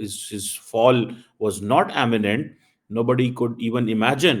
his fall was not imminent. Nobody could even imagine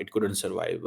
it couldn't survive.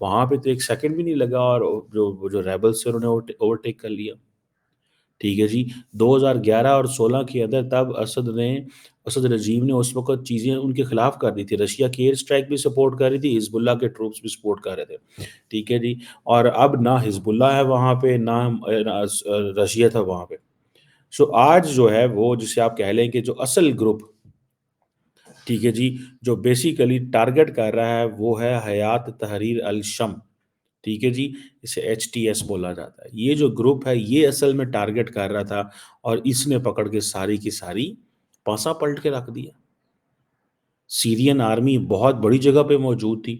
وہاں پہ تو ایک سیکنڈ بھی نہیں لگا اور جو ریبلس تھے انہوں نے اوورٹیک کر لیا. ٹھیک ہے جی. 2011 اور 16 کے اندر تب اسد رجیم نے اس وقت چیزیں ان کے خلاف کر دی تھی. رشیا کی ایئر اسٹرائک بھی سپورٹ کر رہی تھی, حزب اللہ کے ٹروپس بھی سپورٹ کر رہے تھے. ٹھیک ہے جی. اور اب نہ حزب اللہ ہے وہاں پہ, نہ رشیا تھا وہاں پہ. سو آج جو ہے وہ جسے آپ کہہ لیں کہ جو اصل گروپ, ٹھیک ہے جی, جو بیسیکلی ٹارگٹ کر رہا ہے وہ ہے حیات تحریر الشم. ٹھیک ہے جی, اسے HTS بولا جاتا ہے. یہ جو گروپ ہے یہ اصل میں ٹارگٹ کر رہا تھا اور اس نے پکڑ کے ساری کی ساری پانسا پلٹ کے رکھ دیا. سیرین آرمی بہت بڑی جگہ پہ موجود تھی,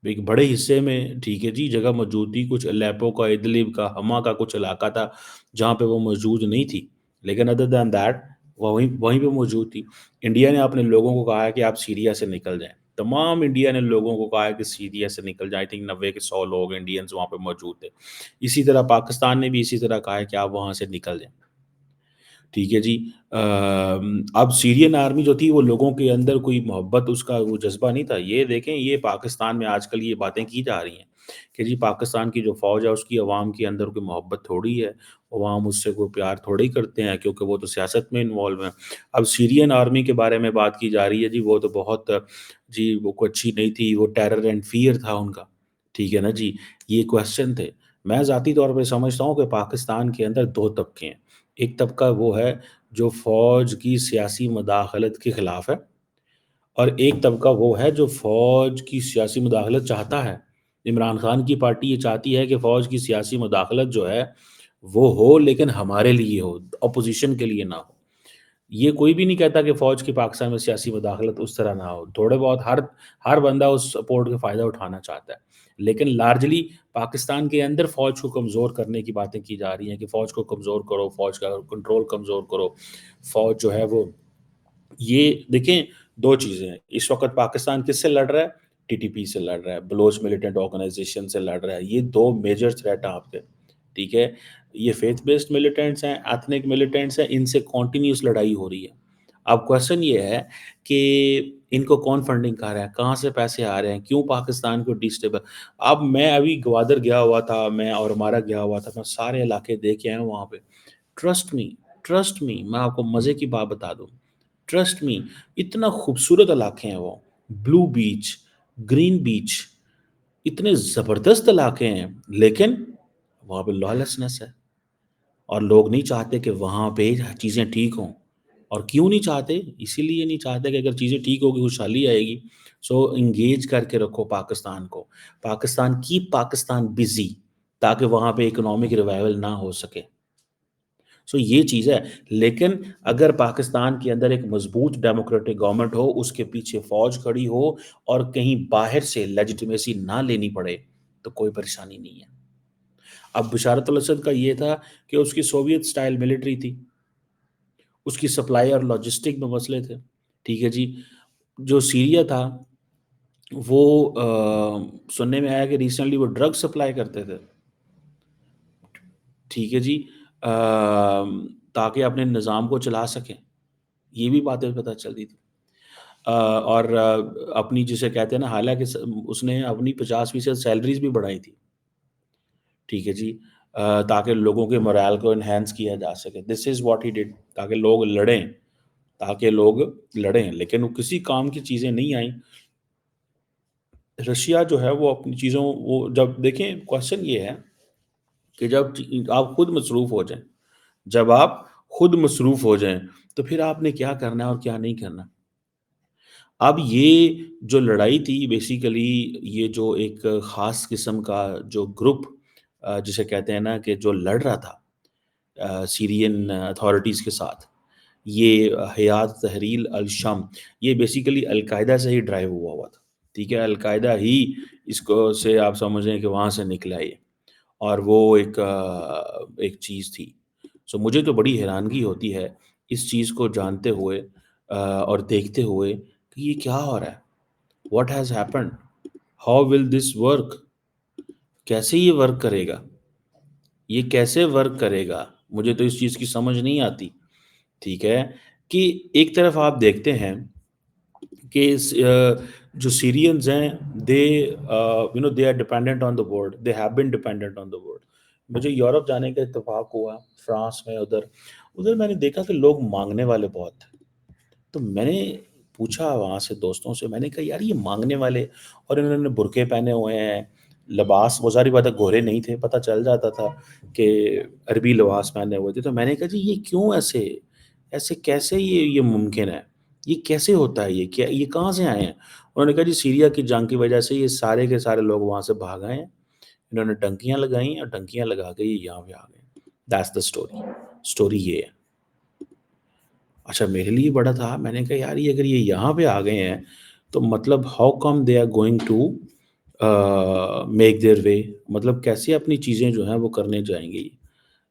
ایک بڑے حصے میں, ٹھیک ہے جی, جگہ موجود تھی. کچھ الیپو کا, ادلب کا, ہما کا کچھ علاقہ تھا جہاں پہ وہ موجود نہیں تھی, لیکن ادر دین دیٹ وہیں پہ موجود تھی. انڈیا نے اپنے لوگوں کو کہا ہے کہ آپ سیریا سے نکل جائیں. تمام انڈیا نے لوگوں کو کہا ہے کہ سیریا سے نکل جائیں. آئی تھنک 90 کے 100 لوگ انڈینز وہاں پہ موجود تھے. اسی طرح پاکستان نے بھی اسی طرح کہا ہے کہ آپ وہاں سے نکل جائیں. ٹھیک ہے جی. اب سیرین آرمی جو تھی وہ لوگوں کے اندر کوئی محبت, اس کا وہ جذبہ نہیں تھا. یہ دیکھیں, یہ پاکستان میں آج کل یہ باتیں کی جا رہی ہیں کہ جی پاکستان کی جو فوج ہے اس کی عوام کے اندر کوئی محبت تھوڑی ہے, عوام اس سے کوئی پیار تھوڑی کرتے ہیں کیونکہ وہ تو سیاست میں انوالو ہیں. اب سیرین آرمی کے بارے میں بات کی جا رہی ہے, جی وہ تو بہت, جی وہ کوئی اچھی نہیں تھی, وہ ٹیرر اینڈ فیئر تھا ان کا. ٹھیک ہے نا جی, یہ کوشچن تھے. میں ذاتی طور پہ سمجھتا ہوں کہ پاکستان کے اندر دو طبقے ہیں. ایک طبقہ وہ ہے جو فوج کی سیاسی مداخلت کے خلاف ہے, اور ایک طبقہ وہ ہے جو فوج کی سیاسی مداخلت چاہتا ہے. عمران خان کی پارٹی یہ چاہتی ہے کہ فوج کی سیاسی مداخلت جو ہے وہ ہو, لیکن ہمارے لیے ہو, اپوزیشن کے لیے نہ ہو. یہ کوئی بھی نہیں کہتا کہ فوج کی پاکستان میں سیاسی مداخلت اس طرح نہ ہو. تھوڑے بہت ہر بندہ اس سپورٹ کا فائدہ اٹھانا چاہتا ہے, لیکن لارجلی پاکستان کے اندر فوج کو کمزور کرنے کی باتیں کی جا رہی ہیں کہ فوج کو کمزور کرو, فوج کا کنٹرول کمزور کرو, فوج جو ہے وہ. یہ دیکھیں, دو چیزیں ہیں اس وقت. پاکستان کس سے لڑ رہا ہے؟ TTP سے لڑ رہا ہے, بلوچ ملیٹنٹ آرگنائزیشن سے لڑ رہا ہے. یہ دو میجر تھریٹ ہیں آپ کے. ٹھیک ہے, یہ فیتھ بیسڈ ملیٹنٹس ہیں, ایتھنک ملیٹنٹس ہیں, ان سے کنٹینیوس لڑائی ہو رہی ہے. اب کوشچن یہ ہے کہ ان کو کون فنڈنگ کر رہا ہے, کہاں سے پیسے آ رہے ہیں, کیوں پاکستان کو ڈیسٹیبل. اب میں ابھی گوادر گیا ہوا تھا, میں اور ہمارا گیا ہوا تھا, میں سارے علاقے دیکھ آیا ہوں وہاں پہ. ٹرسٹ می میں آپ کو مزے کی بات بتا دوں, ٹرسٹ می, اتنا خوبصورت علاقے ہیں وہ. بلو بیچ, گرین بیچ, اتنے زبردست علاقے ہیں, لیکن وہاں پہ لالسنس ہے. اور لوگ نہیں چاہتے کہ وہاں پہ چیزیں ٹھیک ہوں. اور کیوں نہیں چاہتے؟ اسی لیے نہیں چاہتے کہ اگر چیزیں ٹھیک ہوگی خوشحالی آئے گی. سو انگیج کر کے رکھو پاکستان کو, پاکستان بزی, تاکہ وہاں پہ اکنامک ریوائول نہ ہو سکے. سو یہ چیز ہے. لیکن اگر پاکستان کے اندر ایک مضبوط ڈیموکریٹک گورنمنٹ ہو, اس کے پیچھے فوج کھڑی ہو, اور کہیں باہر سے لیجیٹمیسی نہ لینی پڑے, تو کوئی پریشانی نہیں ہے. اب بشارت الاسد کا یہ تھا کہ اس کی سوویت سٹائل ملٹری تھی, اس کی سپلائی اور لاجسٹک میں مسئلے تھے. ٹھیک ہے جی. جو سیریا تھا وہ سننے میں آیا کہ ریسنٹلی وہ ڈرگ سپلائی کرتے تھے. ٹھیک ہے جی. تاکہ اپنے نظام کو چلا سکیں, یہ بھی باتیں پتہ چل رہی تھی. اور اپنی جسے کہتے ہیں نا, حالانکہ اس نے اپنی 50% سیلریز بھی بڑھائی تھی. ٹھیک ہے جی. تاکہ لوگوں کے مورال کو انہینس کیا جا سکے. دس از واٹ ہی ڈڈ, تاکہ لوگ لڑیں, لیکن وہ کسی کام کی چیزیں نہیں آئیں. رشیا جو ہے وہ اپنی چیزوں, وہ جب دیکھیں, کوشچن یہ ہے کہ جب آپ خود مصروف ہو جائیں, تو پھر آپ نے کیا کرنا ہے اور کیا نہیں کرنا. اب یہ جو لڑائی تھی بیسیکلی, یہ جو ایک خاص قسم کا جو گروپ جسے کہتے ہیں نا کہ جو لڑ رہا تھا سیرین اتھارٹیز کے ساتھ, یہ حیات تحریر الشام, یہ بیسیکلی القاعدہ سے ہی ڈرائیو ہوا تھا. ٹھیک ہے, القاعدہ ہی اس کو سے آپ سمجھیں کہ وہاں سے نکلا یہ, اور وہ ایک چیز تھی. سو مجھے تو بڑی حیرانگی ہوتی ہے اس چیز کو جانتے ہوئے اور دیکھتے ہوئے کہ یہ کیا ہو رہا ہے. What has happened, how will this work, کیسے یہ ورک کرے گا, یہ کیسے ورک کرے گا, مجھے تو اس چیز کی سمجھ نہیں آتی. ٹھیک ہے, کہ ایک طرف آپ دیکھتے ہیں کہ جو سیرینز ہیں they they are dependent on the world, they have been dependent on the world. مجھے یورپ جانے کا اتفاق ہوا، فرانس میں، ادھر ادھر میں نے دیکھا کہ لوگ مانگنے والے بہت تھے. تو میں نے پوچھا وہاں سے دوستوں سے، میں نے کہا یار یہ مانگنے والے، اور انہوں نے برقعے پہنے ہوئے ہیں، لباس وہ ظاہری بات ہے گورے نہیں تھے، پتہ چل جاتا تھا کہ عربی لباس پہنے ہوئے تھے. تو میں نے کہا جی یہ کیوں ایسے، ایسے کیسے یہ ممکن ہے، یہ کیسے ہوتا ہے، یہ کیا، یہ کہاں سے آئے ہیں؟ انہوں نے کہا جی سیریا کی جنگ کی وجہ سے یہ سارے کے سارے لوگ وہاں سے بھاگ آئے ہیں، انہوں نے ڈنکیاں لگائیں اور ڈنکیاں لگا کے یہ یہاں پہ آ گئے. That's the story. اسٹوری یہ ہے. اچھا میرے لیے بڑا تھا، میں نے کہا یار یہ اگر یہ یہاں پہ آ گئے ہیں تو مطلب how come they are going to make their way, مطلب کیسے اپنی چیزیں جو ہیں وہ کرنے جائیں گے،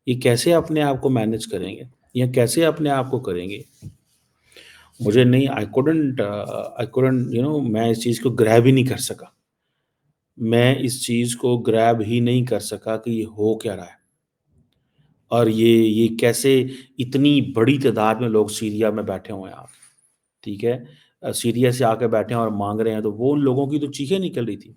یہ کیسے اپنے آپ کو مینج کریں گے، یا کیسے اپنے آپ کو کریں گے. مجھے نہیں، آئی کوڈنٹ میں اس چیز کو گریب ہی نہیں کر سکا. میں اس چیز کو گریب ہی نہیں کر سکا کہ یہ ہو کیا رہا ہے، اور یہ کیسے اتنی بڑی تعداد میں لوگ سیریا میں بیٹھے ہوئے ہیں. آپ ٹھیک ہے، سیریا سے آ کے بیٹھے ہیں اور مانگ رہے ہیں، تو وہ ان لوگوں کی تو چیخیں نکل رہی تھی.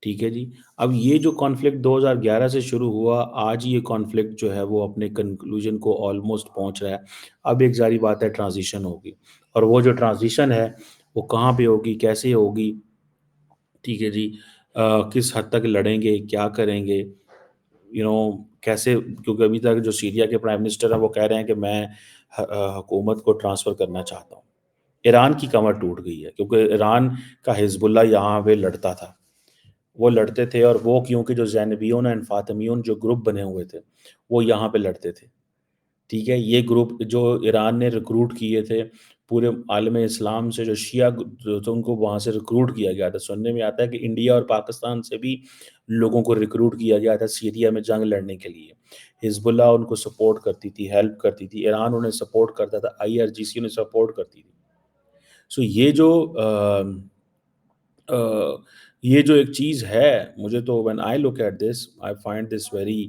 ٹھیک ہے جی. اب یہ جو کانفلکٹ 2011 سے شروع ہوا، آج یہ کانفلکٹ جو ہے وہ اپنے کنکلوژن کو آلموسٹ پہنچ رہا ہے. اب ایک ظاہری بات ہے ٹرانزیشن ہوگی، اور وہ جو ٹرانزیشن ہے وہ کہاں پہ ہوگی، کیسے ہوگی. ٹھیک ہے جی. کس حد تک لڑیں گے، کیا کریں گے، کیسے، کیونکہ ابھی تک جو سیریا کے پرائم منسٹر ہیں وہ کہہ رہے ہیں کہ میں حکومت کو ٹرانسفر کرنا چاہتا ہوں. ایران کی کمر ٹوٹ گئی ہے، کیونکہ ایران کا حزب اللہ یہاں پہ لڑتا تھا، وہ لڑتے تھے، اور وہ کیونکہ جو زینبیون اینڈ فاطمیون جو گروپ بنے ہوئے تھے وہ یہاں پہ لڑتے تھے. ٹھیک ہے. یہ گروپ جو ایران نے ریکروٹ کیے تھے پورے عالم اسلام سے، جو شیعہ جو تھے ان کو وہاں سے ریکروٹ کیا گیا تھا. سننے میں آتا ہے کہ انڈیا اور پاکستان سے بھی لوگوں کو ریکروٹ کیا گیا تھا سیریا میں جنگ لڑنے کے لیے. حزب اللہ ان کو سپورٹ کرتی تھی، ہیلپ کرتی تھی، ایران انہیں سپورٹ کرتا تھا، IRGC انہیں سپورٹ کرتی تھی. سو یہ جو ایک چیز ہے، مجھے تو when I look at this I find this very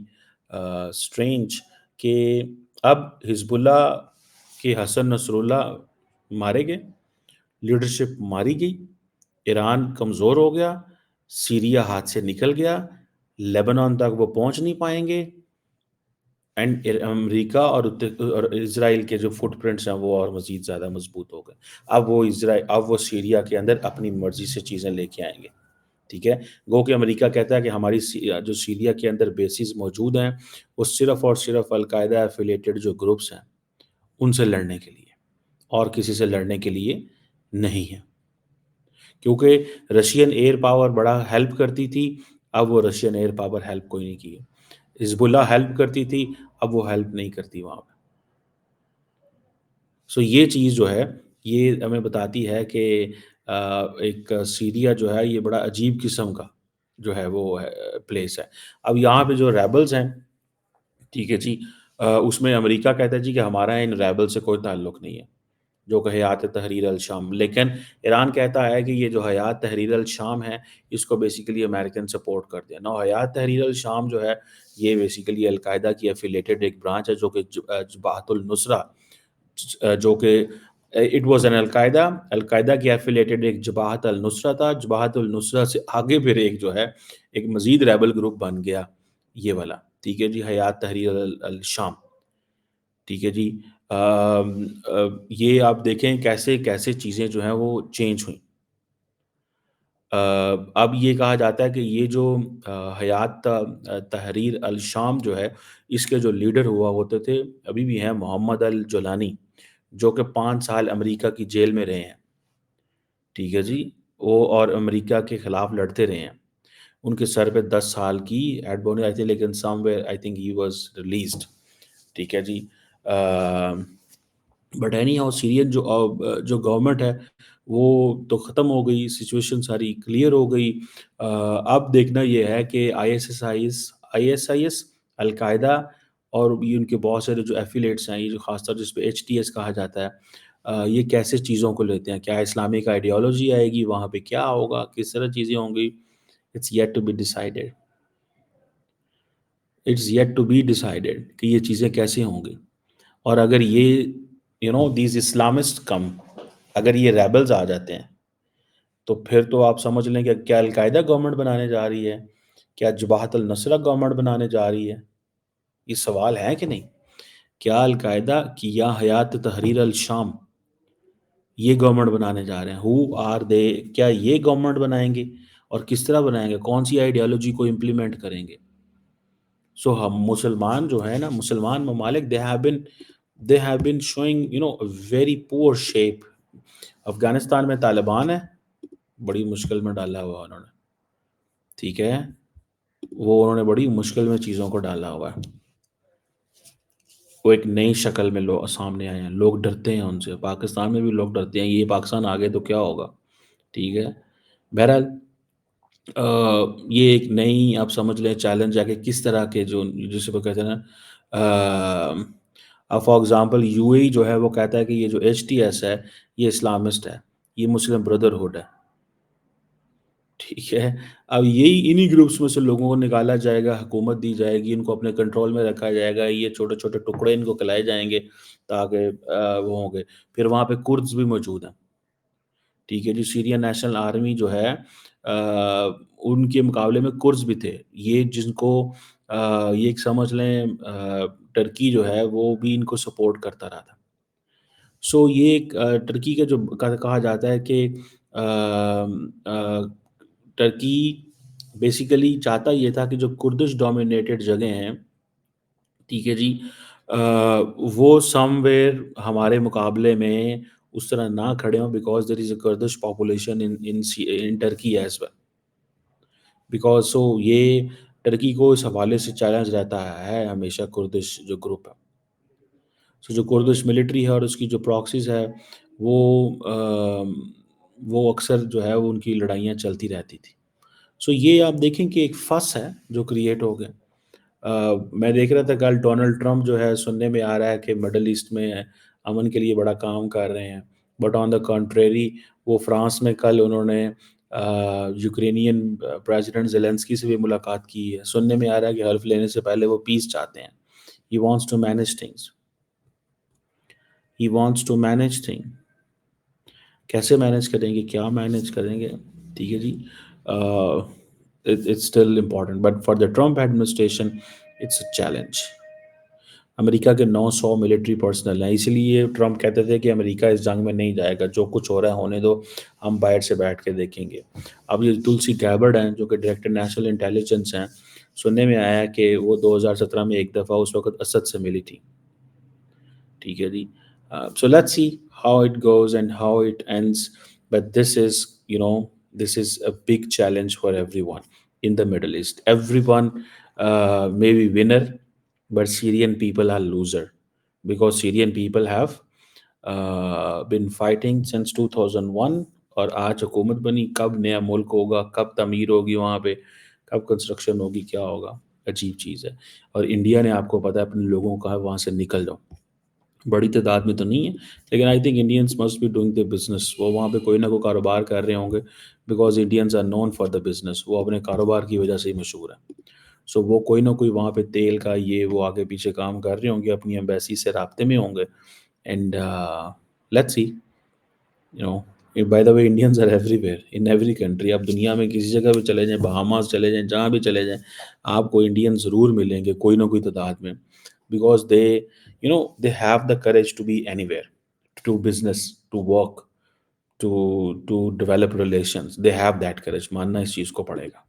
strange کہ اب حزب اللہ کے حسن نصر اللہ مارے گئے، لیڈرشپ ماری گئی، ایران کمزور ہو گیا، سیریا ہاتھ سے نکل گیا، لیبنان تک وہ پہنچ نہیں پائیں گے، اینڈ امریکہ اور اسرائیل کے جو فٹ پرنٹس ہیں وہ اور مزید زیادہ مضبوط ہو گئے. اب وہ سیریا کے اندر اپنی مرضی سے چیزیں لے کے آئیں گے. ٹھیک ہے. گو کہ امریکہ کہتا ہے کہ ہماری جو سیریا کے اندر بیسز موجود ہیں وہ صرف اور صرف القاعدہ ایفیلیٹڈ جو گروپس ہیں ان سے لڑنے کے لیے، اور کسی سے لڑنے کے لیے نہیں ہے. کیونکہ رشین ایئر پاور بڑا ہیلپ کرتی تھی، اب وہ رشین ایئر پاور ہیلپ کوئی نہیں کی. حزب اللہ ہیلپ کرتی تھی، اب وہ ہیلپ نہیں کرتی وہاں پہ. سو یہ چیز جو ہے یہ ہمیں بتاتی ہے کہ ایک سیریا جو ہے یہ بڑا عجیب قسم کا جو ہے وہ پلیس ہے. اب یہاں پہ جو ریبلز ہیں، ٹھیک ہے جی، اس میں امریکہ کہتا ہے جی کہ ہمارا ان ریبل سے کوئی تعلق نہیں ہے، جو کہ حیات تحریر الشام. لیکن ایران کہتا ہے کہ یہ جو حیات تحریر الشام ہے اس کو بیسیکلی امریکن سپورٹ کر دیا. نو حیات تحریر الشام جو ہے یہ بیسیکلی القاعدہ کی ایفیلیٹڈ ایک برانچ ہے، جو کہ جبہت النصرہ، جو کہ اٹ واز این القاعدہ کی ایفیلیٹڈ ایک جبہت النصرہ تھا. جبہت النصرہ سے آگے پھر ایک جو ہے ایک مزید ریبل گروپ بن گیا یہ والا. ٹھیک ہے جی، حیات تحریر الشام. ٹھیک ہے جی. یہ آپ دیکھیں کیسے کیسے چیزیں جو ہیں وہ چینج ہوئیں. اب یہ کہا جاتا ہے کہ یہ جو حیات تحریر الشام جو ہے اس کے جو لیڈر ہوا ہوتے تھے ابھی بھی ہیں، محمد الجولانی، جو کہ 5 سال امریکہ کی جیل میں رہے ہیں. ٹھیک ہے جی. وہ اور امریکہ کے خلاف لڑتے رہے ہیں. ان کے سر پہ 10 سال کی ایڈ بونی آئی تھی، لیکن somewhere I think he was released. ٹھیک ہے جی. بٹ اینی ہاؤ سیرین جو گورنمنٹ ہے وہ تو ختم ہو گئی، سچویشن ساری کلیئر ہو گئی. اب دیکھنا یہ ہے کہ ISIS القاعدہ اور یہ ان کے بہت سارے جو ایفیلیٹس ہیں، یہ جو خاص طور جس پہ HTS کہا جاتا ہے، یہ کیسے چیزوں کو لیتے ہیں. کیا اسلامک آئیڈیالوجی آئے گی وہاں پہ، کیا ہوگا، کس طرح چیزیں ہوں گی، it's yet to be decided. It's yet to be decided کہ یہ چیزیں کیسے ہوں گی. اور اگر یہ دیز اسلامسٹ کم، اگر یہ ریبلز آ جاتے ہیں تو پھر تو آپ سمجھ لیں کہ کیا القاعدہ گورنمنٹ بنانے جا رہی ہے؟ کیا جبہت النصرہ گورنمنٹ بنانے جا رہی ہے؟ یہ سوال ہے کہ نہیں؟ کیا القاعدہ کی یا حیات تحریر الشام یہ گورنمنٹ بنانے جا رہے ہیں؟ ہو آر دے؟ کیا یہ گورنمنٹ بنائیں گے؟ اور کس طرح بنائیں گے؟ کون سی آئیڈیالوجی کو امپلیمنٹ کریں گے؟ سو ہم مسلمان جو ہے نا، مسلمان ممالک they have been showing a very poor shape. Afghanistan میں طالبان ہے، بڑی مشکل میں ڈالا ہوا انہوں نے، ٹھیک ہے، وہ انہوں نے بڑی مشکل میں چیزوں کو ڈالا ہوا ہے، وہ ایک نئی شکل میں لوگ سامنے آئے ہیں، لوگ ڈرتے ہیں ان سے، پاکستان میں بھی لوگ ڈرتے ہیں، یہ پاکستان آگے تو کیا ہوگا، ٹھیک ہے۔ بہرحال یہ ایک نئی آپ سمجھ لیں چیلنج ہے کہ کس طرح کے جو جسے وہ کہتے ہیں نا، فار ایگزامپل یو اے جو ہے وہ کہتا ہے کہ یہ جو ایچ ٹی ایس ہے یہ اسلامسٹ ہے، یہ مسلم بردرہڈ ہے، ٹھیک ہے۔ اب یہی انہی گروپس میں سے لوگوں کو نکالا جائے گا، حکومت دی جائے گی، ان کو اپنے کنٹرول میں رکھا جائے گا، یہ چھوٹے چھوٹے ٹکڑے ان کو کھلائے جائیں گے تاکہ وہ ہوں گے۔ پھر وہاں پہ کردز بھی موجود ہیں، ٹھیک ہے جی، سیرین نیشنل آرمی جو ہے ان کے مقابلے میں کرز بھی تھے، یہ جن کو یہ ایک سمجھ لیں ٹرکی جو ہے وہ بھی ان کو سپورٹ کرتا رہا تھا۔ سو یہ ایک ٹرکی کا جو کہا جاتا ہے کہ آ، آ، ٹرکی بیسیکلی چاہتا یہ تھا کہ جو کردش ڈومینیٹڈ جگہیں ہیں، ٹھیک ہے جی، وہ سم ویئر ہمارے مقابلے میں اس طرح نہ کھڑے ہوں، because there is a Kurdish population in Turkey as well, because so یہ ٹرکی کو اس حوالے سے چیلنج رہتا ہے ہمیشہ، کردش جو گروپ ہے، سو جو کردش ملٹری ہے اور اس کی جو پراکسیز ہے وہ وہ اکثر جو ہے وہ ان کی لڑائیاں چلتی رہتی تھی۔ سو یہ آپ دیکھیں کہ ایک فس ہے جو کریٹ ہو گیا۔ میں دیکھ رہا تھا کل ڈونلڈ ٹرمپ جو ہے سننے میں آ رہا ہے کہ مڈل ایسٹ میں امن کے لیے بڑا کام کر رہے ہیں، بٹ آن دا کنٹریری وہ فرانس میں کل انہوں نے یوکرینین پریزیڈنٹ زیلنسکی سے بھی ملاقات کی ہے، سننے میں آ رہا ہے کہ حلف لینے سے پہلے وہ پیس چاہتے ہیں، he wants to manage things, he wants to manage thing, کیسے مینیج کریں گے، کیا مینیج کریں گے، ٹھیک ہے جی، it's still important but for the Trump administration it's a challenge. امریکہ کے 900 ملٹری پرسنل ہیں، اسی لیے ٹرمپ کہتے تھے کہ امریکہ اس جنگ میں نہیں جائے گا، جو کچھ ہو رہا ہے ہونے دو، ہم باہر سے بیٹھ کے دیکھیں گے۔ اب یہ تلسی گیبرڈ ہیں جو کہ ڈائریکٹر نیشنل انٹیلیجنس ہیں، سننے میں آیا ہے کہ وہ 2017 میں ایک دفعہ اس وقت اسد سے ملی تھی، ٹھیک ہے جی۔ So let's see how it goes and how it ends, but this is a big challenge for everyone in the Middle East, everyone may be winner but Syrian people are loser because Syrian people have been fighting since 2001 اور آج حکومت بنی، کب نیا ملک ہوگا، کب تعمیر ہوگی وہاں پہ، کب کنسٹرکشن ہوگی، کیا ہوگا، عجیب چیز ہے۔ اور انڈیا نے آپ کو پتہ ہے اپنے لوگوں کو کہا وہاں سے نکل جاؤ، بڑی تعداد میں تو نہیں ہے لیکن I think Indians must be doing the business, وہ وہاں پہ کوئی نہ کوئی کاروبار کر رہے ہوں گے، because Indians are known for the business, وہ اپنے کاروبار کی وجہ سے ہی مشہور ہیں۔ سو وہ کوئی نہ کوئی وہاں پہ تیل کا یہ وہ آگے پیچھے کام کر رہے ہوں گے، اپنی ایمبیسی سے رابطے میں ہوں گے، and let's see by the way Indians are everywhere in every country, آپ دنیا میں کسی جگہ بھی چلے جائیں، بہاماس چلے جائیں، جہاں بھی چلے جائیں، آپ کو انڈین ضرور ملیں گے کوئی نہ کوئی تعداد میں، because they have the courage to be anywhere, to do business, to work, to develop relations, they have that courage، ماننا اس چیز کو پڑے گا۔